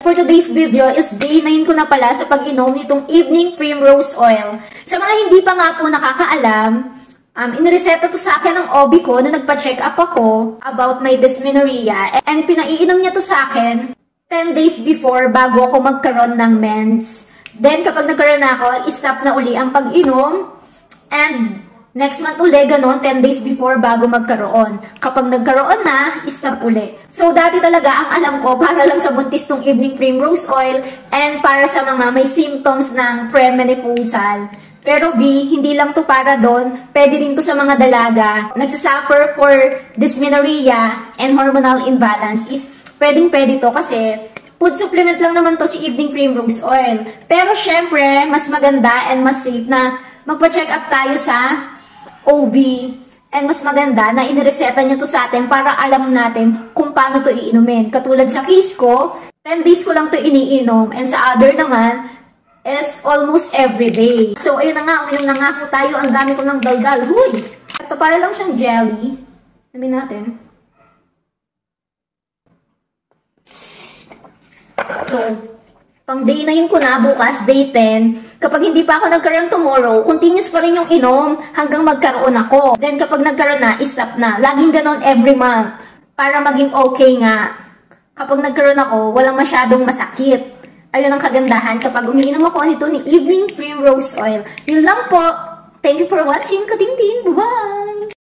for today's video is day 9 ko na pala sa pag-inom nitong evening primrose oil. Sa mga hindi pa nga po nakakaalam, inireseta to sa akin ng OB ko na nagpa-check up ako about my dysmenorrhea. And pinaiinom niya to sa akin 10 days before bago ako magkaroon ng mens. Then kapag nagkaroon na ako, stop na uli ang pag-inom. And next month uli, ganun, 10 days before bago magkaroon. Kapag nagkaroon na, stop uli. So, dati talaga, ang alam ko, para lang sa buntis tong evening primrose oil and para sa mga may symptoms ng premenopausal. Pero B, hindi lang to para doon. Pwede rin to sa mga dalaga. Nagsasuffer for dysmenorrhea and hormonal imbalance is pwedeng-pwede to kasi food supplement lang naman to si evening primrose oil. Pero syempre, mas maganda and mas safe na magpa-check up tayo sa OB. And mas maganda na inireseta niyo to sa atin para alam natin kung paano to iinumin. Katulad sa case ko, 10 days ko lang to iniinom. And sa other naman, is almost every day. So, ayun na nga, uminom na nga po tayo. Ang dami ko ng daldal. Huy! Ito para lang siyang jelly. Sabihin natin. So, pang day 9 ko na, bukas, day 10. Kapag hindi pa ako nagkaroon tomorrow, continuous pa rin yung inom hanggang magkaroon ako. Then kapag nagkaroon na, stop na. Laging ganon every month. Para maging okay nga. Kapag nagkaroon ako, walang masyadong masakit. Ayun ang kagandahan kapag umiinom ako nito ni evening primrose oil. Yun lang po. Thank you for watching. Kading-ding. Bye-bye!